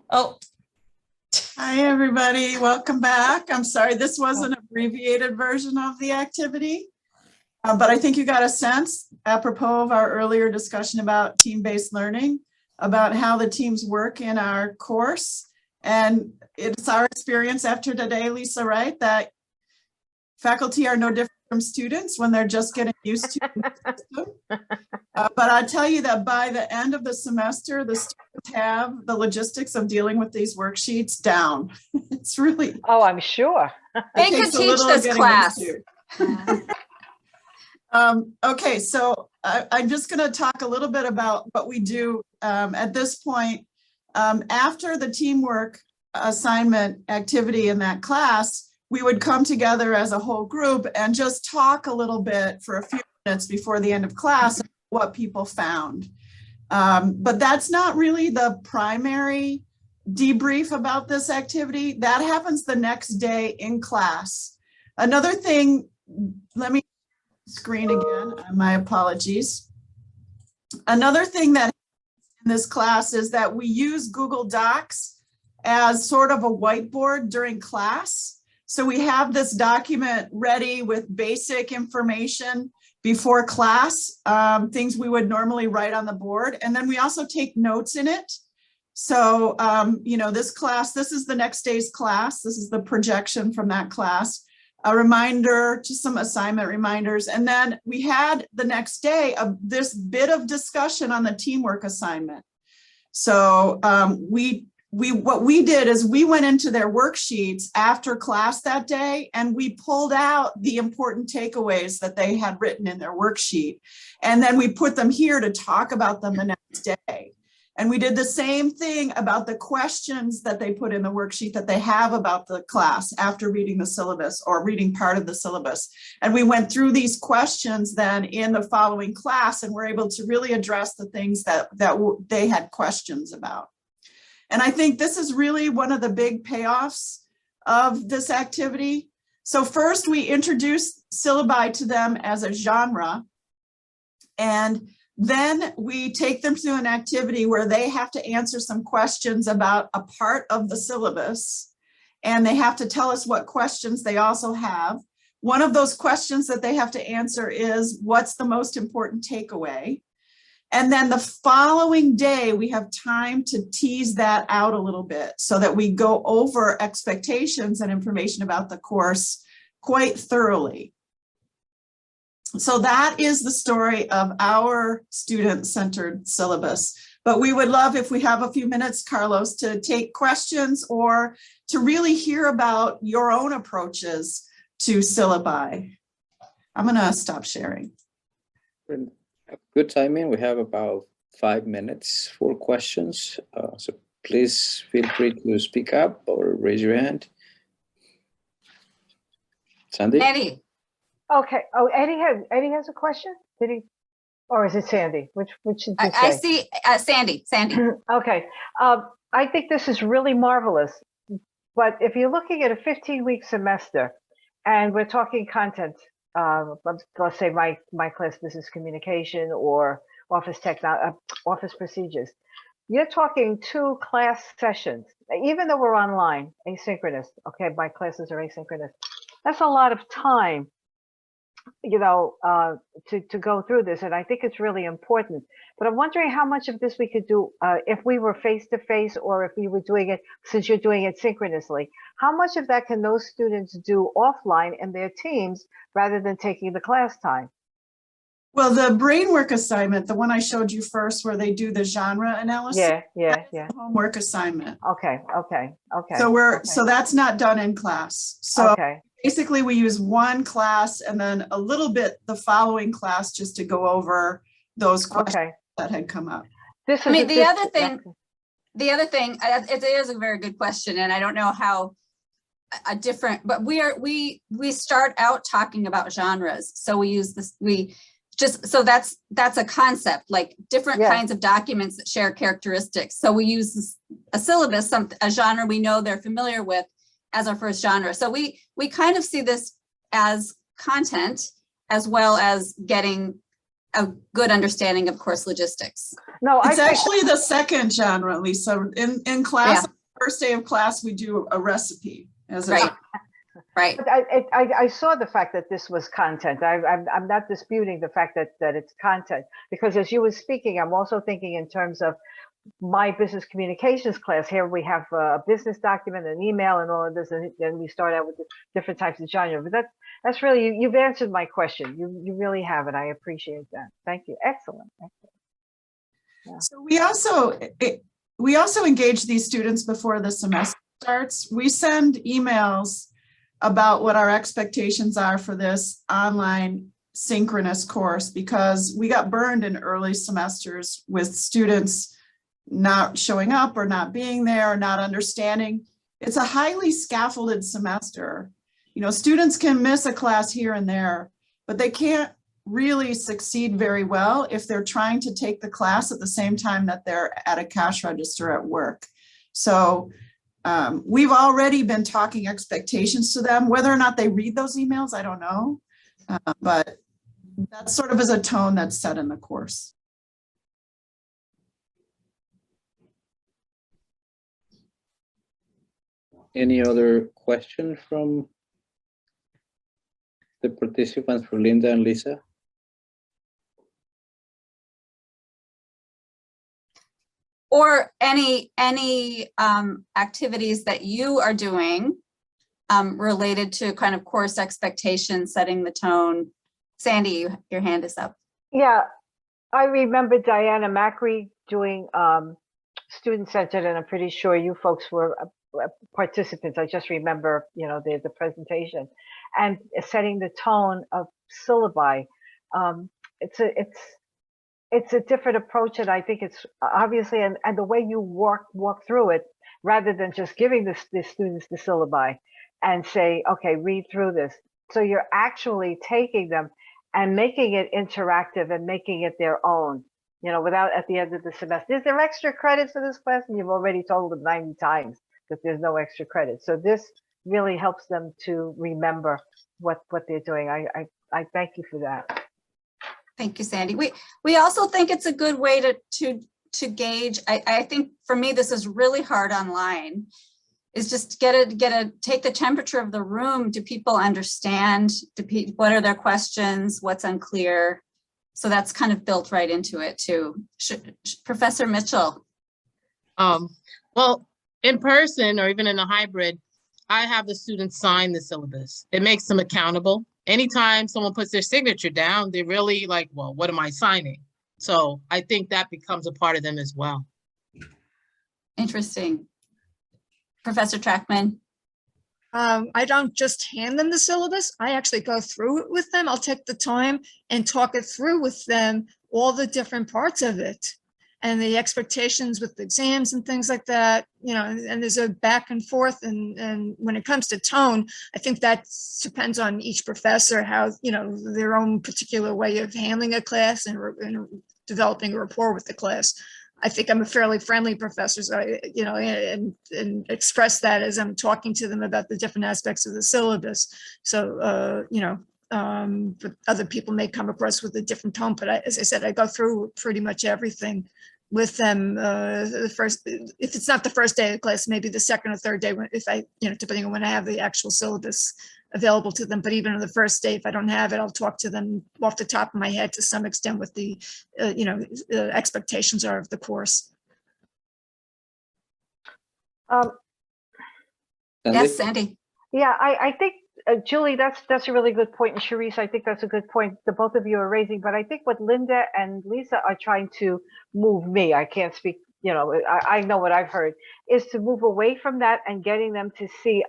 Oh, Hi, everybody. Welcome back. I'm sorry, this was an abbreviated version of the activity, but I think you got a sense, apropos of our earlier discussion about team-based learning, about how the teams work in our course. And it's our experience after today, Lisa, right, that faculty are no different from students when they're just getting used to the system. But I tell you that by the end of the semester, the students have the logistics of dealing with these worksheets down. It's really. Oh, I'm sure. they could teach this class. Okay, so I'm just going to talk a little bit about what we do at this point. After the teamwork assignment activity in that class, we would come together as a whole group and just talk a little bit for a few minutes before the end of class what people found. But that's not really the primary debrief about this activity. That happens the next day in class. Another thing, let me screen again, my apologies. Another thing that in this class is that we use Google Docs as sort of a whiteboard during class. So we have this document ready with basic information before class, things we would normally write on the board. And then we also take notes in it. So, you know, this class, this is the next day's class. This is the projection from that class. A reminder, just some assignment reminders. And then we had the next day this bit of discussion on the teamwork assignment. So what we did is we went into their worksheets after class that day and we pulled out the important takeaways that they had written in their worksheet. And then we put them here to talk about them the next day. And we did the same thing about the questions that they put in the worksheet that they have about the class after reading the syllabus or reading part of the syllabus. And we went through these questions then in the following class and were able to really address the things that they had questions about. And I think this is really one of the big payoffs of this activity. So first we introduced syllabi to them as a genre, and then we take them through an activity where they have to answer some questions about a part of the syllabus, and they have to tell us what questions they also have. One of those questions that they have to answer is, what's the most important takeaway? And then the following day, we have time to tease that out a little bit so that we go over expectations and information about the course quite thoroughly. So that is the story of our student-centered syllabus. But we would love, if we have a few minutes, Carlos, to take questions or to really hear about your own approaches to syllabi. I'm going to stop sharing. Good timing. We have about 5 minutes for questions. So please feel free to speak up or raise your hand. Sandy? Eddie. Okay. Oh, Eddie has a question. Did he? Or is it Sandy? Which did you say? I see Sandy. Okay. I think this is really marvelous. But if you're looking at a 15-week semester and we're talking content, let's say my class, business communication or office procedures, you're talking 2 class sessions, even though we're online, asynchronous. Okay, my classes are asynchronous. That's a lot of time, you know, to go through this, and I think it's really important. But I'm wondering how much of this we could do if we were face-to-face, or if we were doing it, since you're doing it synchronously. How much of that can those students do offline in their teams rather than taking the class time? Well, the brainwork assignment, the one I showed you first, where they do the genre analysis. Yeah. Homework assignment. Okay. So that's not done in class. So okay. Basically we use one class and then a little bit the following class just to go over those questions that had come up. The other thing, it is a very good question, and I don't know how but we start out talking about genres. So we use this, so that's a concept, like different kinds of documents that share characteristics. So we use a syllabus, a genre we know they're familiar with, as our first genre. So we kind of see this as content as well as getting a good understanding of course logistics. No, it's actually the second genre, Lisa. In class, first day of class, we do a recipe as a. Right. Right. But I saw the fact that this was content. I'm not disputing the fact that it's content, because as you were speaking, I'm also thinking in terms of my business communications class. Here we have a business document, an email, and all of this, and then we start out with the different types of genre. But that's really, you've answered my question. You really have, and I appreciate that. Thank you. Excellent. Yeah. So we also engage these students before the semester starts. We send emails about what our expectations are for this online synchronous course, because we got burned in early semesters with students not showing up or not being there or not understanding. It's a highly scaffolded semester. You know, students can miss a class here and there, but they can't really succeed very well if they're trying to take the class at the same time that they're at a cash register at work. So we've already been talking expectations to them. Whether or not they read those emails, I don't know, but that sort of is a tone that's set in the course. Any other question from the participants, for Linda and Lisa? Or any activities that you are doing related to kind of course expectations, setting the tone. Sandy, your hand is up. Yeah, I remember Diana Macri doing student-centered, and I'm pretty sure you folks were participants. I just remember, you know, the presentation and setting the tone of syllabi. It's a different approach, and I think it's obviously, and the way you walk through it, rather than just giving the students the syllabi and say, okay, read through this. So you're actually taking them and making it interactive and making it their own, you know, without at the end of the semester, is there extra credits for this class? And you've already told them 90 times that there's no extra credit. So this really helps them to remember what they're doing. I thank you for that. Thank you, Sandy. We also think it's a good way to gauge. I think for me, this is really hard online, is just take the temperature of the room. Do people understand? What are their questions? What's unclear? So that's kind of built right into it too. Professor Mitchell. Well, in person or even in a hybrid, I have the students sign the syllabus. It makes them accountable. Anytime someone puts their signature down, they're really like, well, what am I signing? So I think that becomes a part of them as well. Interesting. Professor Trackman. I don't just hand them the syllabus. I actually go through it with them. I'll take the time and talk it through with them, all the different parts of it and the expectations with the exams and things like that, you know, and there's a back and forth. And when it comes to tone, I think that depends on each professor, how, you know, their own particular way of handling a class and developing a rapport with the class. I think I'm a fairly friendly professor, so you know, and express that as I'm talking to them about the different aspects of the syllabus. So, you know, but other people may come across with a different tone, but as I said, I go through pretty much everything with them. The first, if it's not the first day of the class, maybe the second or third day, if I, you know, depending on when I have the actual syllabus available to them. But even on the first day, if I don't have it, I'll talk to them off the top of my head to some extent with the, you know, expectations are of the course. Yes, Sandy. Yeah, I think, Julie, that's a really good point. And Sharice, I think that's a good point the both of you are raising. But I think what Linda and Lisa are trying to move me, I can't speak, you know, I know what I've heard, is to move away from that and getting them to see,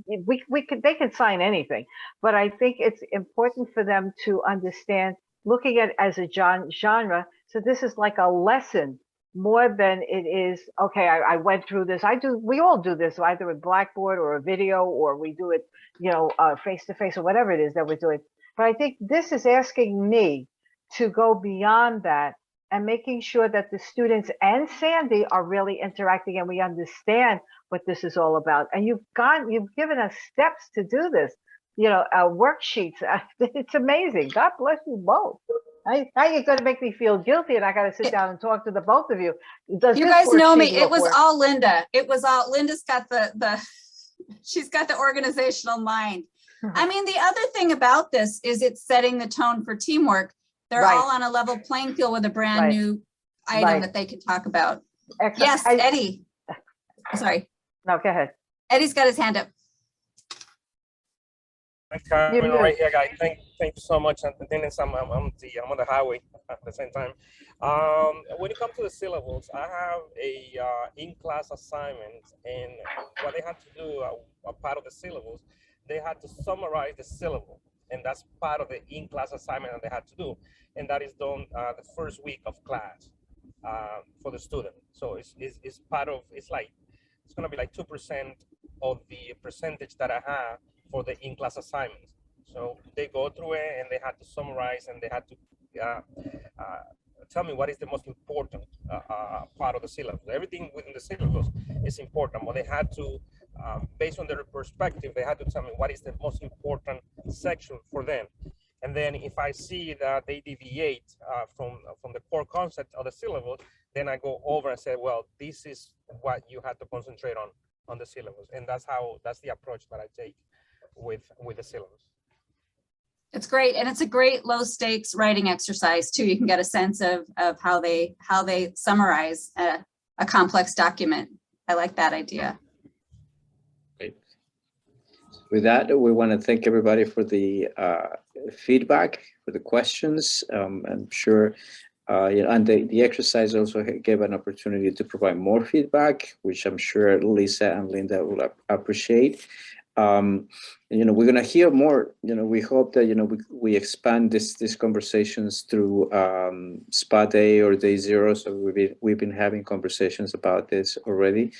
they can sign anything, but I think it's important for them to understand, looking at it as a genre. So this is like a lesson more than it is, okay, I went through this. We all do this, either with Blackboard or a video, or we do it, you know, face-to-face or whatever it is that we're doing. But I think this is asking me to go beyond that and making sure that the students and Sandy are really interacting and we understand what this is all about. And you've given us steps to do this, you know, worksheets. It's amazing. God bless you both. Now you're going to make me feel guilty, and I got to sit down and talk to the both of you. Does You this guys know me. worksheet It look was work? all Linda. It was all, Linda's got she's got the organizational mind. I mean, the other thing about this is it's setting the tone for teamwork. They're Right. all on a level playing field with a brand Right. new item Right. that they can talk about. Excellent. Yes, Eddie. Sorry, No, go ahead. Eddie's got his hand up. I'm coming You're right here, guys. Thank you so much. And Dennis, I'm on the highway at the same time. When it comes to the syllables, I have a in-class assignment, and what they had to do, a part of the syllabus, they had to summarize the syllable, and that's part of the in-class assignment that they had to do, and that is done the first week of class for the student. So it's part of, it's gonna be like 2% of the percentage that I have for the in-class assignments. So they go through it and they had to summarize, and they had to tell me what is the most important part of the syllabus. Everything within the syllabus is important, but they had to, based on their perspective, they had to tell me what is the most important section for them. And then if I see that they deviate from the core concept of the syllabus, then I go over and say, well, this is what you had to concentrate on the syllabus. And that's the approach that I take with the syllabus. It's great. And it's a great low stakes writing exercise too. You can get a sense of how they summarize a complex document. I like that idea. Great. With that, we want to thank everybody for the feedback, for the questions. I'm sure, and the exercise also gave an opportunity to provide more feedback, which I'm sure Lisa and Linda will appreciate. We're going to hear more. We hope that we expand these conversations through Spa Day or Day Zero. So we've been having conversations about this already.